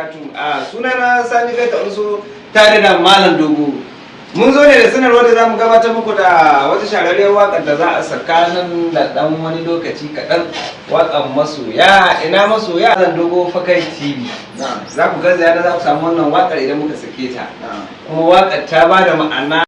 barakatuh. Sunana Sani Gaita Uso tare da Malam Dogo. Mun zo ne da sanarwar da zamu gabatar muku da wata shahararriyar waƙar da za a saka nan da dan wani lokaci kaɗan. Waƙar masoya, ina masoya zan Dogo Fakai TV. Za ku garzaya da za ku samu wannan waƙar idan muka sake ta. Kuma waƙar ta ba da ma'ana